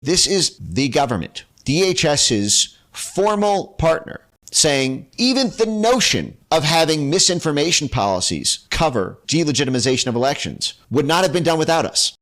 This is the government, DHS's formal partner, saying even the notion of having misinformation policies cover delegitimization of elections would not have been done without us.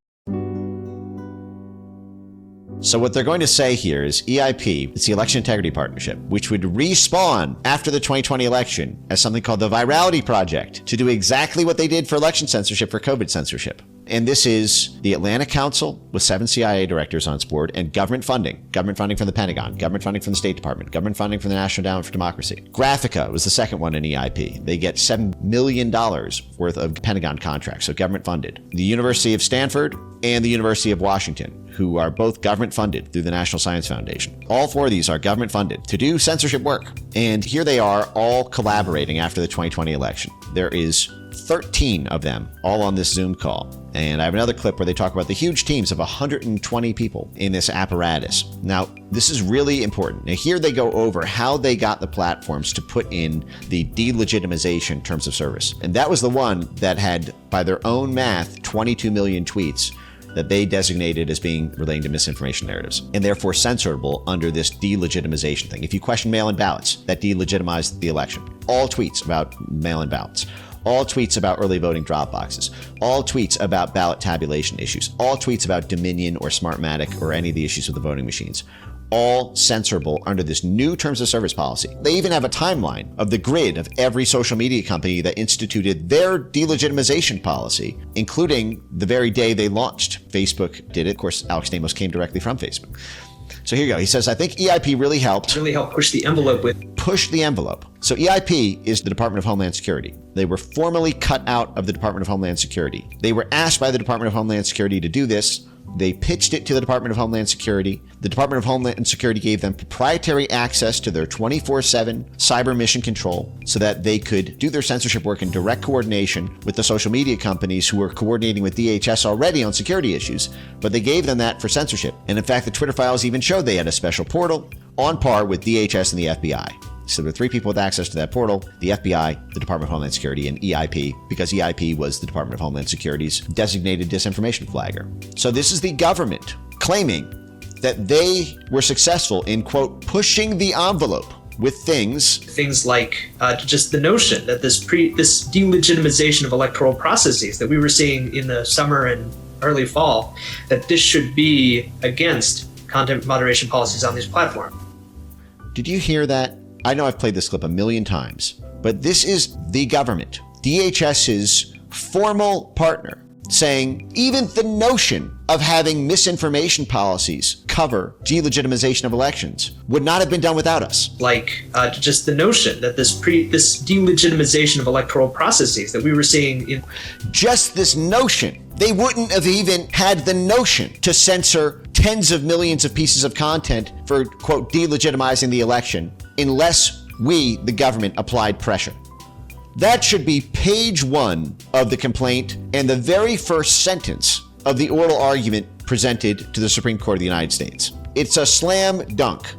So what they're going to say here is EIP, it's the Election Integrity Partnership, which would respawn after the 2020 election as something called the Virality Project to do exactly what they did for election censorship for COVID censorship. And this is the Atlantic Council with 7 CIA directors on its board and government funding from the Pentagon, government funding from the State Department, government funding from the National Endowment for Democracy. Graphica was the second one in EIP. They get $7 million worth of Pentagon contracts, so government funded. The University of Stanford and the University of Washington, who are both government funded through the National Science Foundation. All 4 of these are government funded to do censorship work. And here they are all collaborating after the 2020 election. There is 13 of them all on this Zoom call. And I have another clip where they talk about the huge teams of 120 people in this apparatus. Now, this is really important. Now, here they go over how they got the platforms to put in the delegitimization terms of service. And that was the one that had, by their own math, 22 million tweets that they designated as being relating to misinformation narratives, and therefore censorable under this delegitimization thing. If you question mail-in ballots, that delegitimized the election. All tweets about mail-in ballots. All tweets about early voting drop boxes, all tweets about ballot tabulation issues, all tweets about Dominion or Smartmatic or any of the issues with the voting machines, all censorable under this new terms of service policy. They even have a timeline of the grid of every social media company that instituted their delegitimization policy, including the very day they launched. Facebook did it. Of course, Alex Namos came directly from Facebook. So here you go. He says, I think EIP really helped push the envelope So EIP is the Department of Homeland Security. They were formally cut out of the Department of Homeland Security. They were asked by the Department of Homeland Security to do this. They pitched it to the Department of Homeland Security. The Department of Homeland Security gave them proprietary access to their 24/7 cyber mission control so that they could do their censorship work in direct coordination with the social media companies who were coordinating with DHS already on security issues. But they gave them that for censorship. And in fact, the Twitter files even showed they had a special portal on par with DHS and the FBI. So there were 3 people with access to that portal: the FBI, the Department of Homeland Security, and EIP, because EIP was the Department of Homeland Security's designated disinformation flagger. So this is the government claiming that they were successful in, quote, pushing the envelope with things like just the notion that this delegitimization of electoral processes that we were seeing in the summer and early fall, that this should be against content moderation policies on these platforms. Did you hear that? I know I've played this clip a million times, but this is the government, DHS's formal partner, saying even the notion of having misinformation policies cover delegitimization of elections would not have been done without us. Just the notion that this delegitimization of electoral processes that we were seeing in... Just this notion. They wouldn't have even had the notion to censor tens of millions of pieces of content for, quote, delegitimizing the election unless we, the government, applied pressure. That should be page 1 of the complaint and the very first sentence of the oral argument presented to the Supreme Court of the United States. It's a slam dunk